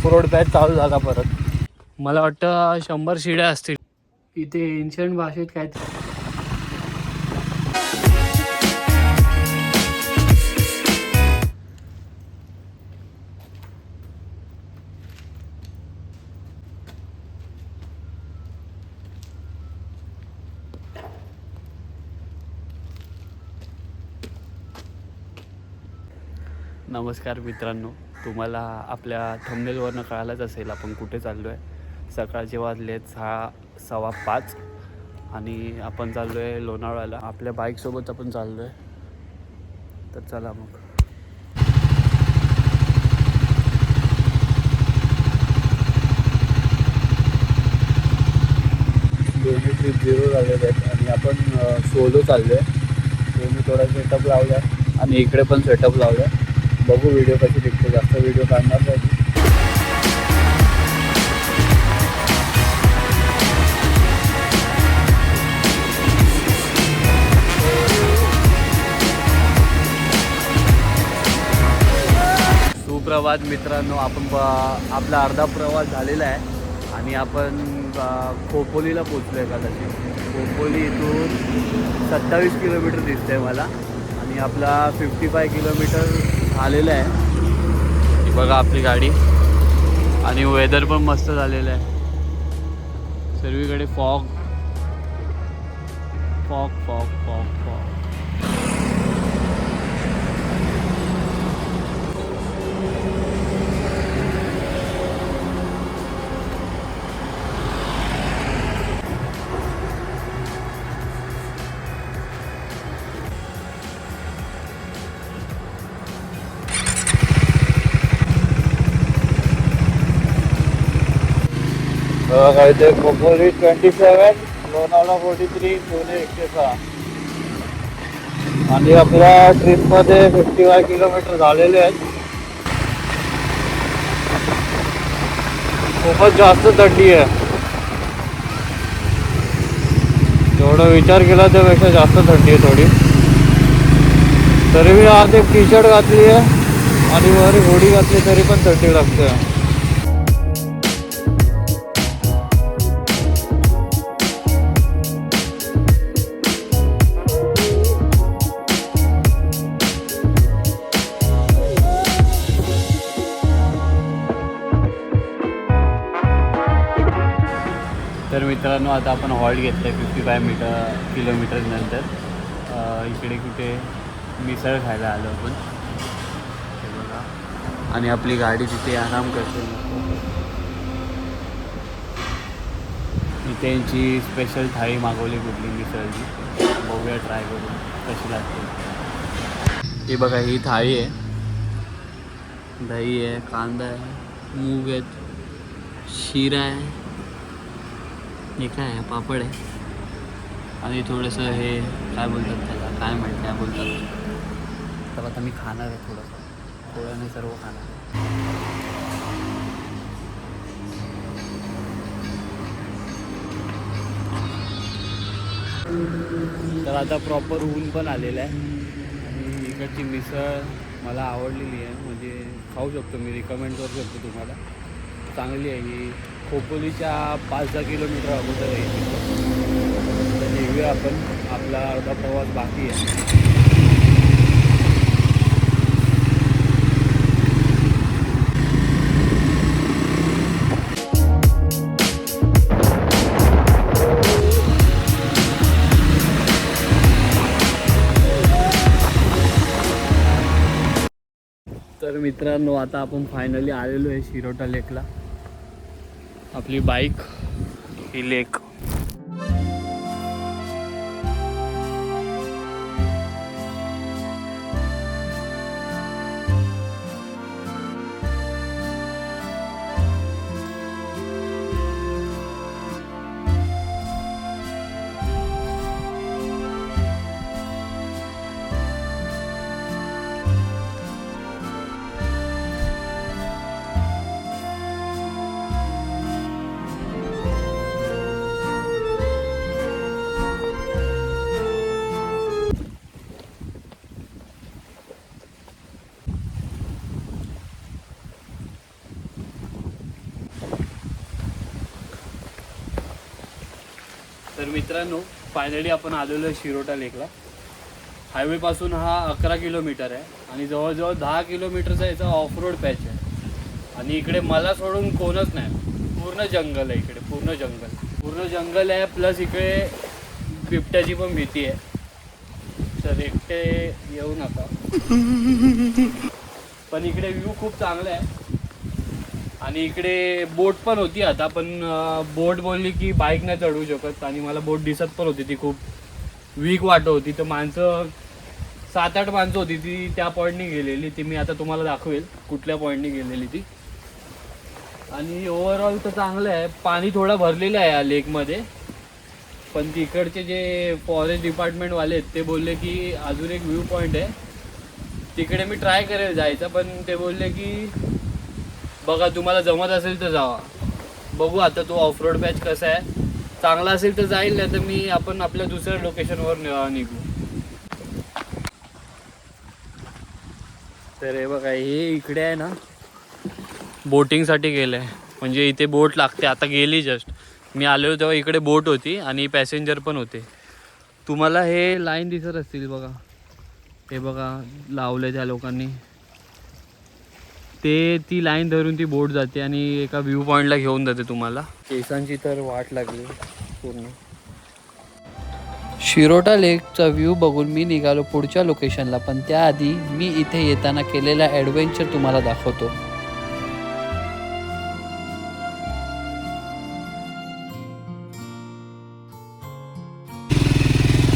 Road patch चालू झाला परत. मला वाटतं 100 शिड्या असतील इथे एन्शियंट भाषेत काय. नमस्कार मित्रांनो, तुम्हाला आपल्या थंबनेलवरनं कळालंच असेल आपण कुठे चाललो आहे. सकाळचे वाजलेत 6:15 आणि आपण चाललो आहे लोणावळ्याला. आपल्या बाईकसोबत आपण चाललो आहे. तर चला मग. दोन्ही ट्रिप 0 झालेले आहेत आणि आपण सोलो चाललो आहे. मी थोडा सेटअप लावला आहे आणि इकडे पण सेटअप लावला आहे. बघू व्हिडिओ कशी दिसते. जास्त व्हिडिओ काढणार नाही. सुप्रभात मित्रांनो, आपण आपला अर्धा प्रवास झालेला आहे आणि आपण खोपोलीला पोचलो आहे. कदाचित खोपोली इथून 27 किलोमीटर दिसतं आहे मला आणि आपला 55 किलोमीटर झालेलं आहे. बघा आपली गाडी आणि वेदर पण मस्त झालेलं आहे. सर्वीकडे fog fog fog fog fog. इथे खोपोली 27, लोणावळा 43, पुणे 106 आणि आपल्या ट्रिपमध्ये 55 किलोमीटर झालेले आहेत. खूपच जास्त थंडी आहे. जेवढा विचार केला त्यापेक्षा जास्त थंडी आहे थोडी. तरी मी आज एक टी शर्ट घातली आहे आणि वर हुडी घातली तरी पण थंडी लागते. तर मित्रांनो, आता आपण हॉल्ट घेतलं आहे 55 किलोमीटर नंतर. इकडे कुठे मिसळ खायला आलो आपण. हे बघा, आणि आपली गाडी तिथे आराम करते. इथे यांची स्पेशल थाळी मागवली कुठली मिसळची. बघूया ट्राय करून कशी लागते. ही बघा, ही थाळी आहे. दही आहे, कांदा आहे, मूग आहेत, शिरा आहे, हे काय आहे, पापड आहे आणि थोडंसं हे काय बोलतात त्याला, काय बोलतात. तर आता मी खाणार आहे थोडं नाही सर्व खाणार आहे. तर आता प्रॉपर ऊन पण आलेलं आहे आणि इकडची मिसळ मला आवडलेली आहे. म्हणजे खाऊ शकतो मी, रिकमेंड करू शकतो तुम्हाला. चांगली आहे ही. खोपोलीच्या 5-10 किलोमीटर अगोदर आहे. तर निघूया आपण. आपला अर्धा प्रवास बाकी आहे. तर मित्रांनो, आता आपण फायनली आलेलो आहे शिरोटा लेकला. आपली बाईक ही लेक. तर मित्रांनो फायनली आपण आलेलो आहे शिरोटा लेकला. हायवेपासून हा 11 किलोमीटर आहे आणि जवळजवळ 10 किलोमीटरचा याचा ऑफ रोड पॅच आहे. आणि इकडे मला सोडून कोणच नाही, पूर्ण जंगल आहे इकडे, पूर्ण जंगल आहे. प्लस इकडे बिबट्याची पण भीती आहे, तर एकटे येऊ नका. पण इकडे व्ह्यू खूप चांगला आहे. आणि इकडे बोट पण होती आता, पण बोट बोलली की बाईक नाही चढवू शकत. आणि मला बोट दिसत पण होती, ती खूप वीक वाटत होती. तर माणसं 7-8 माणसं होती ती त्या पॉईंटनी गेलेली. ती मी आता तुम्हाला दाखवेल कुठल्या पॉईंटनी गेलेली ती. आणि ओव्हरऑल तर चांगलं आहे. पाणी थोडं भरलेलं आहे या लेकमध्ये, पण तिकडचे जे फॉरेस्ट डिपार्टमेंटवाले आहेत ते बोलले की अजून एक व्ह्यू पॉईंट आहे तिकडे, मी ट्राय करेल जायचं. पण ते बोलले की बघा तुम्हाला जमत असेल तर जावा. बघू आता तो ऑफ रोड पॅच कसा आहे, चांगला असेल तर जाईल, नाही तर आपण आपल्या दुसऱ्या लोकेशनवर निघू. तर हे बघा, हे इकडे आहे ना बोटिंगसाठी गेलं आहे. म्हणजे इथे बोट लागते. आता गेली जस्ट मी आलेलो तेव्हा इकडे बोट होती आणि पॅसेंजर पण होते. तुम्हाला हे लाईन दिसत असतील बघा, हे बघा लावलं त्या लोकांनी. ती लाईन धरून ती बोट जाते आणि एका व्ह्यू पॉईंटला घेऊन जाते तुम्हाला. केसांची तर वाट लागली पूर्ण. शिरोटा लेकचा व्ह्यू बघून मी निघालो पुढच्या लोकेशनला. पण त्याआधी मी इथे येताना केलेला ॲडव्हेंचर तुम्हाला दाखवतो.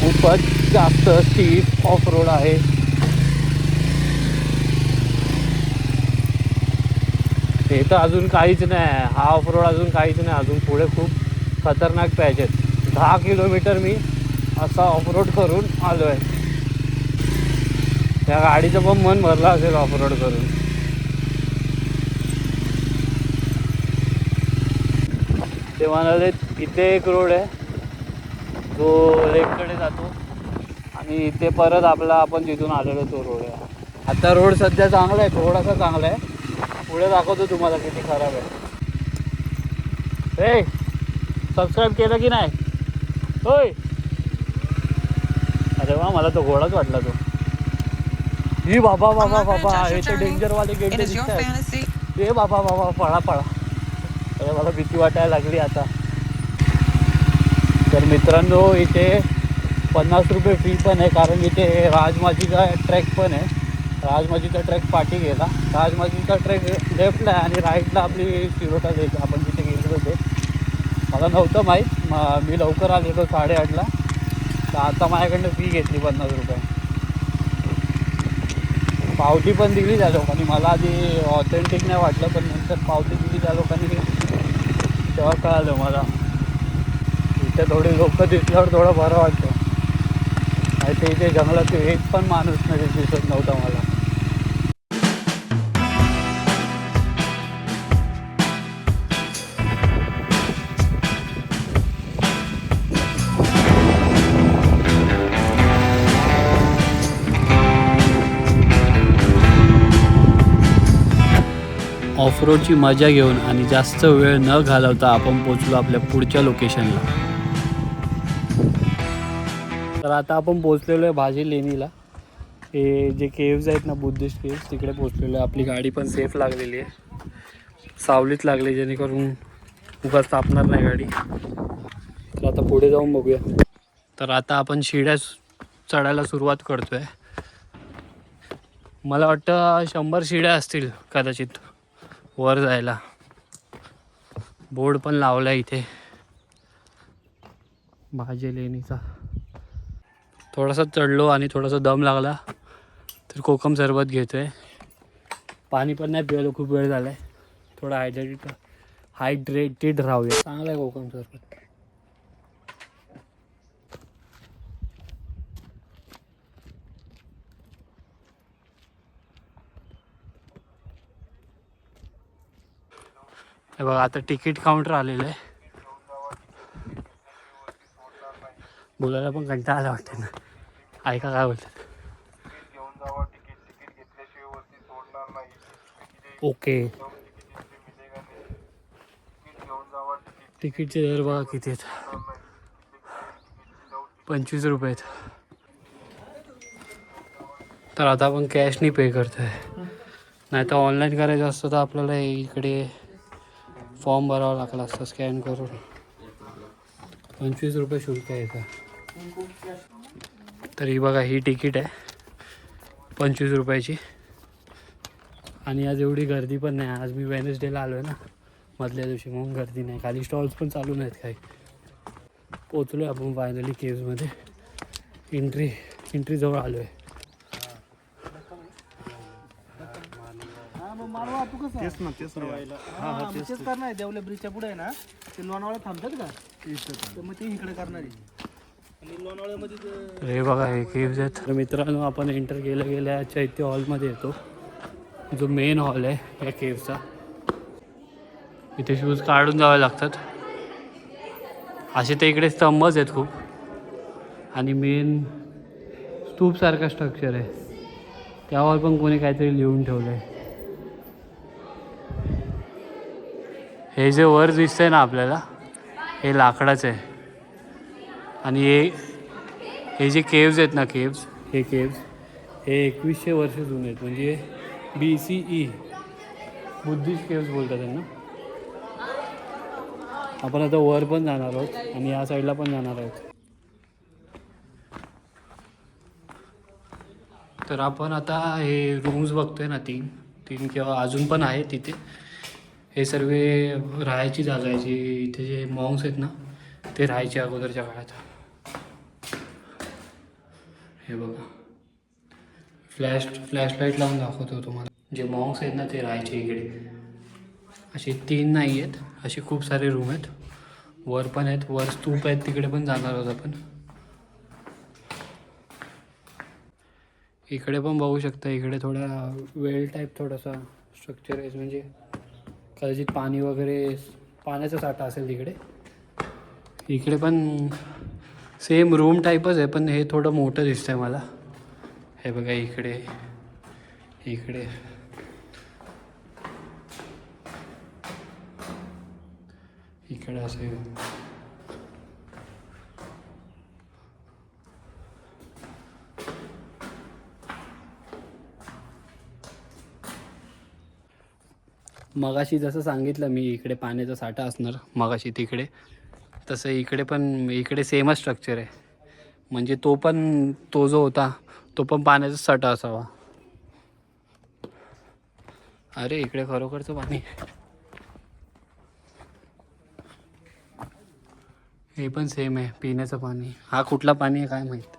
खूपच जास्त स्टीप ऑफ रोड आहे. हे तर अजून काहीच नाही आहे, हा ऑफ रोड अजून काहीच नाही. अजून पुढे खूप खतरनाक पॅच आहेत. 10 किलोमीटर मी असा ऑफ रोड करून आलो आहे. त्या गाडीचं पण मन भरलं असेल ऑफ रोड करून. ते म्हणाले इथे एक रोड आहे जो लेककडे जातो आणि इथे परत आपण जिथून आलेलो तो रोड आहे. आता रोड सध्या चांगला आहे, थोडासा चांगला आहे. पुढे दाखवतो तुम्हाला किती खराब आहे. हे सबस्क्राईब केलं की नाही होय? अरे वा, मला तो घोडाच वाटला तो. ही बाबा बाबा बाबा, हे तर डेंजरवाले गेट दिसत आहेत. हे बाबा बाबा, पळा पळा. अरे मला भीती वाटायला लागली आता. तर मित्रांनो इथे 50 रुपये फी पण आहे, कारण इथे राजमाजीचा ट्रॅक पण आहे. राजमाजीचा ट्रॅक पाठी गेला, राजमाजीचा ट्रॅक लेफ्टला आहे आणि राईटला आपली शिरोटा लेक आपण तिथे गेलेलो होते. मला नव्हतं माहीत, मी लवकर आलेलो 8:30ला. तर आता माझ्याकडनं फी घेतली 50 रुपये. पावती पण दिली त्या लोकांनी. मला आधी ऑथेंटिक नाही वाटलं, पण नंतर पावती दिली त्या लोकांनी तेव्हा कळालं मला. इथे थोडी लोक दिसल्यावर थोडं बरं वाटतं. नाही तर इथे जंगलात एक पण माणूस नाही दिसत नव्हता मला. ऑफरोडची मजा घेऊन आणि जास्त वेळ न घालवता आपण पोचलो आपल्या पुढच्या लोकेशनला. तर आता आपण पोचलेलो आहे भाजी लेणीला. हे जे केव्ज आहेत ना, बुद्धिस्ट केव्ज, तिकडे पोचलेलो आहे. आपली गाडी पण सेफ लागलेली आहे, सावलीत लागली, जेणेकरून उगाच तापणार नाही गाडी. तर आता पुढे जाऊन बघूया. तर आता आपण शिड्या चढायला सुरुवात करतोय. मला वाटतं 100 शिड्या असतील कदाचित वर जायला. बोर्ड पण लावला इथे भाजी लेणीचा. थोडासा चढलो आणि थोडासा दम लागला तर कोकम सरबत घेतोय. पाणी पण नाही पिलो, खूप वेळ झालाय. थोडा हायड्रेटेड राहूया. चांगला आहे कोकम सरबत. हे बघा आता तिकीट काउंटर आलेलं आहे. बोलायला पण कंटाळा आला वाटतं ना. ऐका काय बोलतात. ओके, तिकीटचे दर बघा किती आहेत. 25 रुपये आहेत. तर आता आपण कॅशनी पे करतो आहे, नाही तर ऑनलाईन करायचं असतं तर आपल्याला इकडे फॉर्म भरावा लागला असता स्कॅन करून. 25 रुपये शुल्क आहे का. तर ही बघा, ही तिकीट आहे 25 रुपयाची. आणि आज एवढी गर्दी पण नाही. आज मी वेनसडेला आलो आहे ना, मधल्या दिवशी, म्हणून गर्दी नाही. खाली स्टॉल्स पण चालू नाहीत काही. पोचलो आहे आपण फायनली केव्जमध्ये. एंट्री जवळ आलो आहे. तेच करणार आहे. देवल्या ब्रिजच्या पुढे आहे ना, ते लोणावळा थांबतात का, तर मग ते इकडे करणार आहे. आणि लोणावळ्यामध्ये हे बघा, हे केव्ज आहेत. तर मित्रांनो, आपण एंटर गेल्या चैत्य हॉलमध्ये येतो, जो मेन हॉल आहे या केव्जचा. इथे शूज काढून जावे लागतात. असे ते इकडे स्तंभच आहेत खूप. आणि मेन स्तूपसारखा स्ट्रक्चर आहे, त्यावर पण कोणी काहीतरी लिहून ठेवलं आहे. हे जे वर दिसतंय ना आपल्याला, हे लाकडाचं आहे. आणि हे जे केव्ज आहेत ना, हे केव्ज 2100 वर्ष जुने आहेत. म्हणजे BCE, बुद्धिस्ट केव्ज बोलतात त्यांना. आपण आता वर पण जाणार आहोत आणि या साईडला पण जाणार आहोत. तर आपण आता हे रूम्स बघतोय ना, तीन किंवा अजून पण आहे तिथे. हे सर्व राहायची जागा आहे. जी इथे जे मॉंग्स आहेत ना, ते राहायचे अगोदरच्या काळात. हे बघा, फ्लॅशलाईट लावून दाखवतो तुम्हाला. जे मॉंग्स आहेत ना, ते राहायचे इकडे. असे 3 नाही आहेत, असे खूप सारे रूम आहेत. वर पण आहेत, वर स्तूप आहेत, तिकडे पण जाणार आहोत आपण. इकडे पण बघू शकता, इकडे थोडा वेल टाईप थोडासा स्ट्रक्चर आहे. म्हणजे कदाचित पाणी वगैरे, पाण्याचा साठा असेल तिकडे. इकडे पण सेम रूम टाईपच आहे, पण हे थोडं मोठं दिसतंय मला. हे बघा, इकडे असेल. मगाशी जसं सांगितलं मी, इकडे पाण्याचा साठा असणार मगाशी तिकडे, तसं इकडे सेमच स्ट्रक्चर आहे. म्हणजे तो जो होता तो पण पाण्याचा साठा असावा. अरे, इकडे खरोखरचं पाणी. हे पण सेम आहे, पिण्याचं पाणी. हा कुठला पाणी आहे काय माहीत.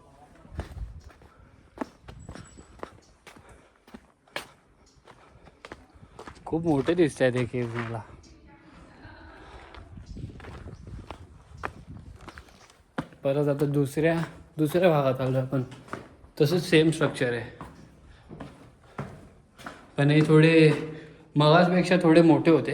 खूप मोठे दिसत आहेत हे केव्ज मला. परत आता दुसऱ्या भागात आलो आपण. तसंच सेम स्ट्रक्चर आहे, पण हे थोडे मगासपेक्षा थोडे मोठे होते.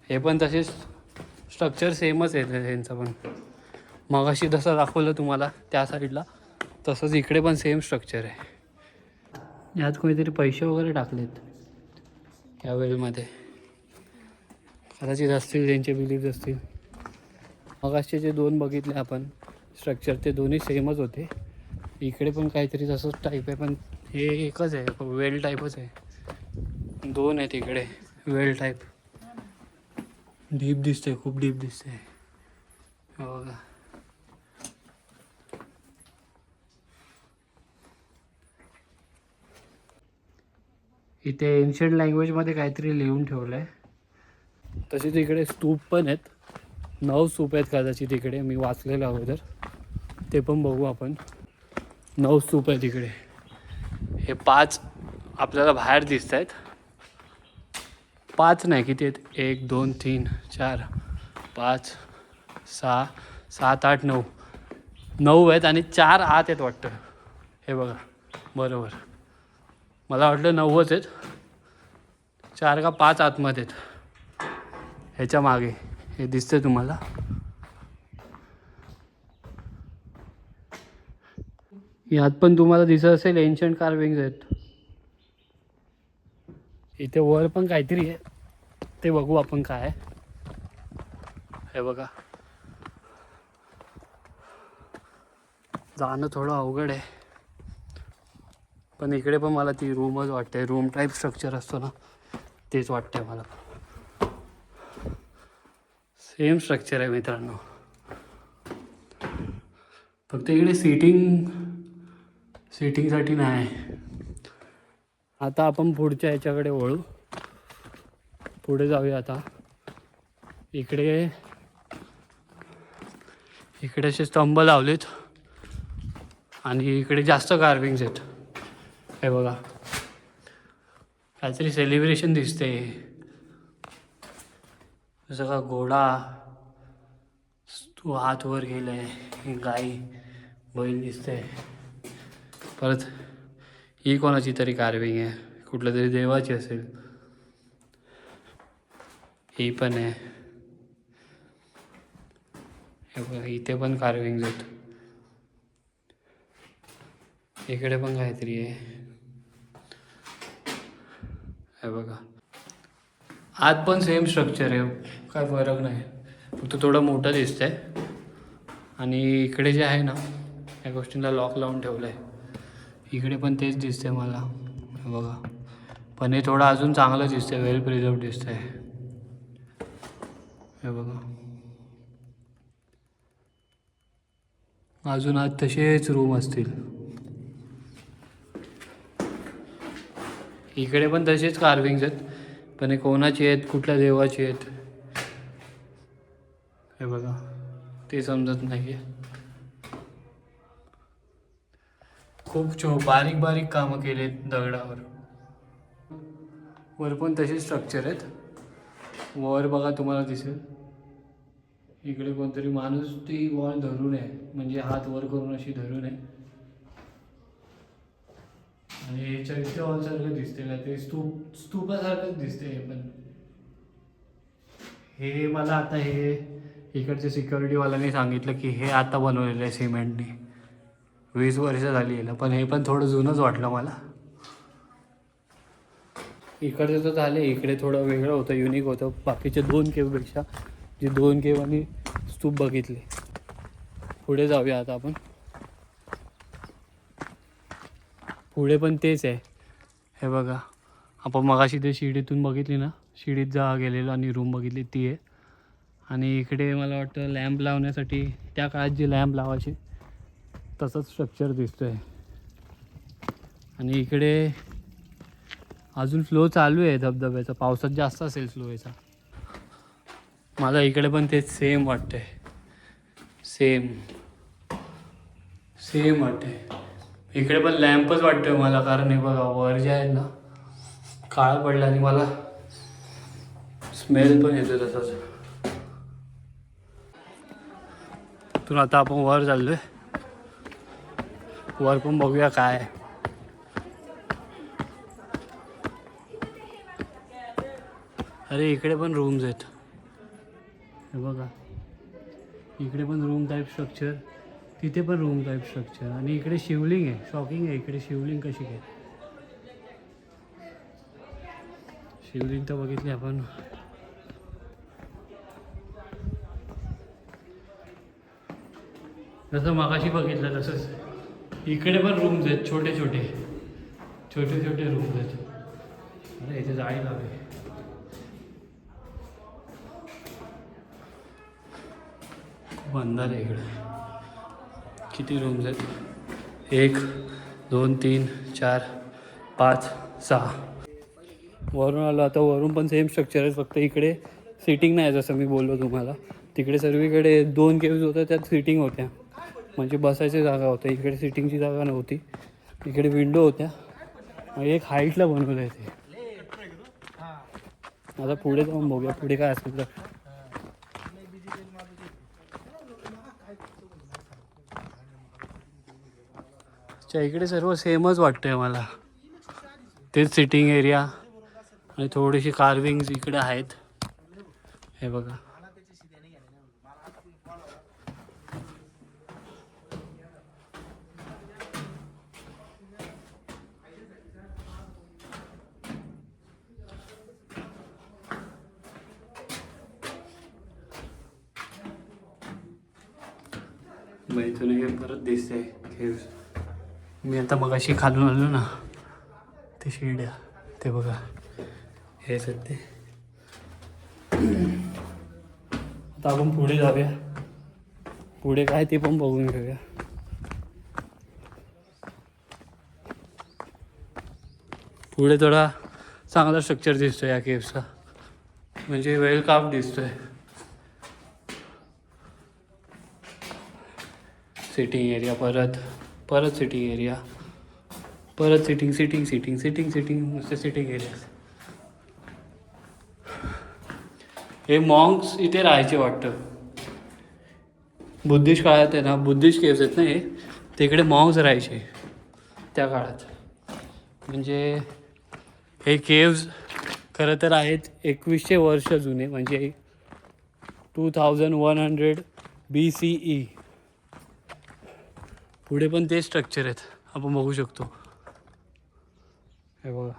हे पण तसेच स्ट्रक्चर सेमच आहे त्यांचं पण. मगाशी जसं दाखवलं तुम्हाला त्या साईडला, तसंच इकडे पण सेम स्ट्रक्चर आहे. यात कोणीतरी पैसे वगैरे टाकलेत या वेळेमध्ये, कदाचित असतील, त्यांचे बिलीव्स असतील. मगाशी जे 2 बघितले आपण स्ट्रक्चर, ते दोन्ही सेमच होते. इकडे पण काहीतरी तसंच टाईप आहे, पण हे एकच आहे, वेल टाईपच आहे. 2 आहेत इकडे वेल टाईप. डीप दिसतंय, खूप डीप दिसतंय. बघा, इथे एन्शियंट लँग्वेजमध्ये काहीतरी लिहून ठेवलं आहे. तसेच इकडे स्तूप पण आहेत. 9 स्तूप आहेत कदाचित इकडे, मी वाचलेलं अगोदर. ते पण बघू आपण. 9 स्तूप आहेत इकडे. हे 5 आपल्याला बाहेर दिसत आहेत. 5 नाही, किती आहेत, 1 2 3 4 5 6 7 8 9 9 आहेत. आणि 4 आत आहेत वाटतं. हे बघा, बरोबर, मला वाटलं 9च आहेत. 4 का 5 आतमध्ये आहेत. ह्याच्या मागे हे दिसतंय तुम्हाला. यात पण तुम्हाला दिसत असेल एन्शंट कार्विंग्स आहेत. इथे वर पण काहीतरी आहे, ते बघू आपण काय आहे. हे बघा, जाणं थोडं अवघड आहे, पण इकडे पण मला ती रूमच वाटते. रूम टाईप स्ट्रक्चर असतो ना, तेच वाटतंय मला. सेम स्ट्रक्चर आहे मित्रांनो, फक्त इकडे सिटिंगसाठी नाही. आता आपण पुढच्या ह्याच्याकडे वळू, पुढे जाऊया. आता इकडे असे स्तंभ लावलेत आणि इकडे जास्त कार्विंग्स आहेत. हे बघा, काहीतरी सेलिब्रेशन दिसते, जसं का घोडा तू हात वर गेलाय, गाई बैल दिसते. परत ही कोणाची तरी कार्विंग आहे, कुठल्या तरी देवाची असेल. ही पण आहे. हे बघा, इथे पण कार्विंग्स आहेत. इकडे पण काहीतरी आहे. हे बघा, आत पण सेम स्ट्रक्चर आहे, काय फरक नाही, फक्त थोडं मोठं दिसतंय. आणि इकडे जे आहे ना, या गोष्टींना लॉक लावून ठेवलं आहे. इकडे पण तेच दिसतंय मला. हे बघा, पण हे थोडं अजून चांगलं दिसतंय, वेल प्रिझर्व दिसतंय. हे बघा, अजून आत तसेच रूम असतील. इकडे पण तसेच कार्विंग्स आहेत, पण हे कोणाची आहेत, कुठल्या देवाची आहेत, हे बघा, ते समजत नाही आहे. खूप बारीक बारीक कामं केलेत दगडावर. वर पण तसेच स्ट्रक्चर आहेत. वर बघा, तुम्हाला दिसेल इकडे कोणतरी माणूस ती वॉल धरून आहे, म्हणजे हात वर करून अशी धरून आहे. आणि हे चैत्य हॉल सारखं दिसते का, ते स्तूपासारखंच दिसते. हे पण हे मला आता हे इकडच्या सिक्युरिटीवाल्यांनी सांगितलं की हे आता बनवलेलं आहे सिमेंटने, 20 वर्ष झाली याला. पण हे पण थोडं जुनंच वाटलं मला. इकडचं तर झालं, इकडे थोडं वेगळं होतं, युनिक होतं बाकीच्या 2 केवपेक्षा, जे 2 केव आणि स्तूप बघितले. पुढे जाऊया आता आपण. पुढे पण तेच आहे. हे बघा, आपण मगाशी ते शिडीतून बघितली ना, शिडीत जा गेलेलो आणि रूम बघितली ती आहे. आणि इकडे मला वाटतं लॅम्प लावण्यासाठी, त्या काळात जे लॅम्प लावायचे तसंच स्ट्रक्चर दिसतो आहे. आणि इकडे अजून फ्लो चालू आहे धबधब्याचा, पावसात जास्त असेल फ्लो याचा. मला इकडे पण तेच सेम वाटतंय, सेम वाटतंय. इकडे पण लॅम्पच वाटतोय मला, कारण हे बघा वर जे आहे ना काळा पडला आणि मला स्मेल पण येतो तसाच. तर आता आपण वर चाललोय, वर पण बघूया काय आहे. अरे इकडे पण रूम्स आहेत, हे बघा, इकडे पण रूम टाईप स्ट्रक्चर, तिथे पण रूम टाईप स्ट्रक्चर. आणि इकडे शिवलिंग आहे, शॉकिंग आहे. इकडे शिवलिंग कशी काय, शिवलिंग तर बघितली आपण. जसं मगाशी बघितलं तसंच इकडे पण रूम्स आहेत, छोटे छोटे रूम्स आहेत. अरे इथे जाळी लावली. खूप अंधार आहे इकडे. किती रूम्स आहेत, 1 2 3 4 5 6. वरून आलो आता, वरून पण सेम स्ट्रक्चर आहे, फक्त इकडे सिटिंग नाही, जसं मी बोललो तुम्हाला. तिकडे सर्वीकडे 2 केव्ज होत्या, त्यात सिटिंग होत्या, म्हणजे बसायची जागा होत्या. इकडे सिटिंगची जागा नव्हती. इकडे विंडो होत्या, एक हाईटला बनवलं आहे ते. आता पुढे जाऊन बघूया पुढे काय असेल तर. इकडे सर्व सेमच वाटतंय मला, तेच सिटिंग एरिया आणि थोडीशी कार्विंग्स इकडे आहेत. हे बघा, मग इथून हे परत दिसते केव्स. मी आता मगाशी खालून आलो ना, ते शिड्या ते बघा, हेच आहेत ते. आता आपण पुढे जाऊया, पुढे काय ते पण बघून घेऊया. पुढे थोडा चांगला स्ट्रक्चर दिसतोय या केव्सचा, म्हणजे वेल काफ दिसतोय. सिटिंग एरिया, परत सिटिंग एरिया, परत सिटिंग नुसते सिटिंग एरिया. हे मॉन्क्स इथे राहायचे वाटतं. बुद्धिस्ट काळात आहे ना, बुद्धिस्ट केव्स आहेत ना हे, तिकडे मॉन्क्स राहायचे त्या काळात. म्हणजे हे केव्ज खरं तर आहेत 2100 वर्ष जुने, म्हणजे 2100 BCE. पुढे पण ते स्ट्रक्चर आहेत, आपण बघू शकतो. हे बघा,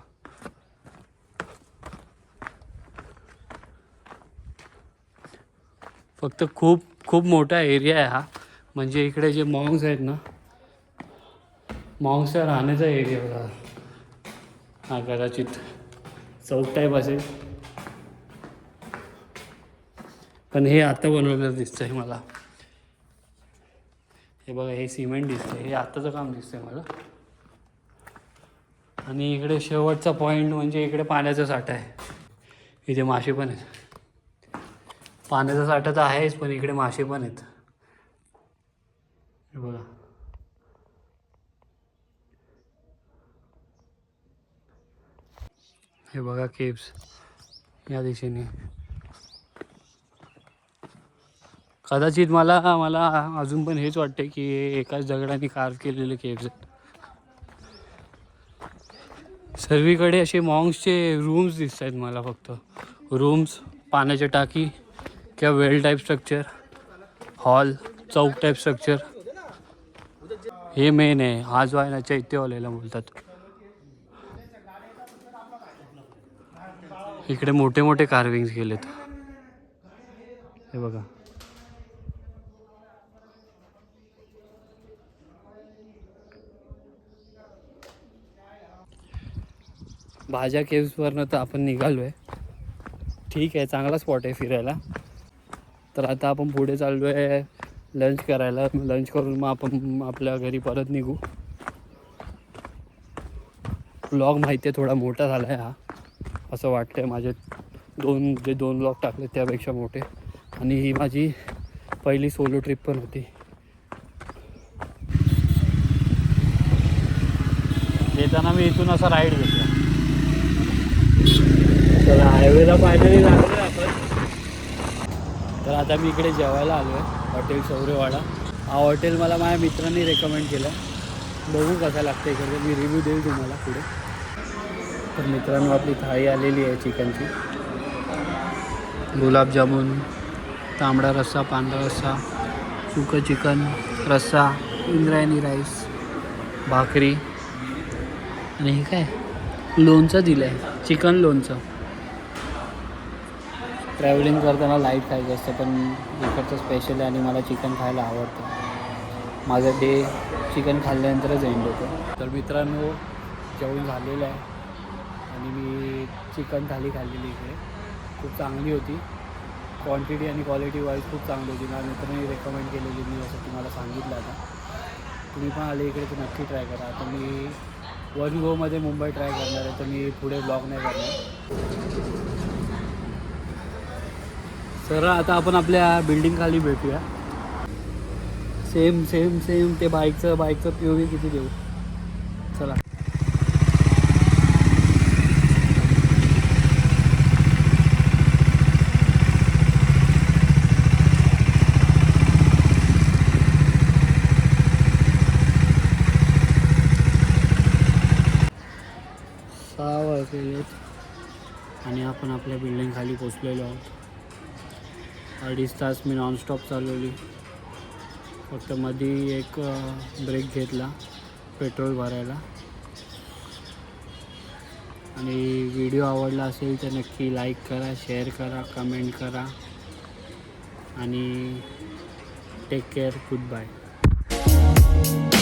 फक्त खूप खूप मोठा एरिया आहे हा. म्हणजे इकडे जे मॉन्क्स आहेत ना, मॉन्क्सच्या राहण्याचा एरिया बघा हा. कदाचित चौक टाईप असेल, पण हे आता बनवलेलं दिसतंय मला. हे बघा, हे सिमेंट दिसतंय, हे आत्ताचं काम दिसतंय मला. आणि इकडे शेवटचा पॉईंट म्हणजे इकडे पाण्याचा साठा आहे. इथे मासे पण आहेत. पाण्याचा साठा तर आहेच, पण इकडे मासे पण आहेत. हे बघा, हे बघा केव्स या दिशेने. कदाचित मला अजून पण हेच वाटते की एकाच दगडाने कार्व केलेले केव्स आहेत. सर्वीकडे असे मॉन्क्सचे रूम्स दिसत आहेत मला, फक्त रूम्स, पाण्याची टाकी किंवा वेल टाईप स्ट्रक्चर, हॉल, चौक टाईप स्ट्रक्चर. हे मेन आहे, हा जो आहे ना चैत्यवालेला बोलतात. इकडे मोठे मोठे कार्विंग्स केलेत, हे बघा. भाज्या केव्सवरनं तर आपण निघालो आहे. ठीक आहे, चांगला स्पॉट आहे फिरायला. तर आता आपण पुढे चाललो आहे लंच करायला. लंच करून मग आपण आपल्या घरी परत निघू. व्लॉग माहिती आहे थोडा मोठा झाला आहे हा, असं वाटतं आहे. माझे दोन व्लॉग टाकले त्यापेक्षा मोठे. आणि ही माझी पहिली सोलो ट्रिप पण होती. येताना मी इथून असा राईड घेतला. तर हायवेला फायनली लागलो आपण. तर आता मी इकडे जेवायला आलो आहे, हॉटेल शौर्यवाडा. हा हॉटेल मला माझ्या मित्रांनी रेकमेंड केला. बघू कसा लागतं इकडे, मी रिव्ह्यू देईल तुम्हाला पुढे. तर मित्रांनो, आपली थाळी आलेली आहे चिकनची. गुलाबजामुन, तांबडा रस्सा, पांढरा रस्सा, सुकं चिकन, रस्सा, इंद्रायणी राईस, भाकरी आणि हे काय लोणचं दिलं आहे, चिकन लोणचं. ट्रॅव्हलिंग करताना लाईट खायचं असतं, पण इकडचं स्पेशल आहे आणि मला चिकन खायला आवडतं. माझं डे चिकन खाल्ल्यानंतरच एंड होतं. तर मित्रांनो, जेवण झालेलं आहे आणि मी चिकन थाली खाल्लेली इकडे. खूप चांगली होती, क्वांटिटी आणि क्वालिटी वाईज खूप चांगली होती. माझ्या मित्रांनी रेकमेंड केलेली, मी असं तुम्हाला सांगितलं. आता तुम्ही पण आले इकडे तर नक्की ट्राय करा. आता मी 1 गोमध्ये मुंबई ट्राय करणार आहे, तर मी पुढे ब्लॉग नाही करणार. तर आता आपण आपल्या बिल्डिंग खाली भेटूया. सेम ते बाईकचं POV किती देऊ. चला. आणि आपण आपल्या बिल्डिंग खाली पोचलेलो आहोत. 2.5 तास मी नॉनस्टॉप चालवली. फक्त मध्ये एक ब्रेक घेतला पेट्रोल भरायला. आणि व्हिडिओ आवडला असेल तर नक्की लाईक करा, शेअर करा, कमेंट करा आणि टेक केअर. Good bye. आहे.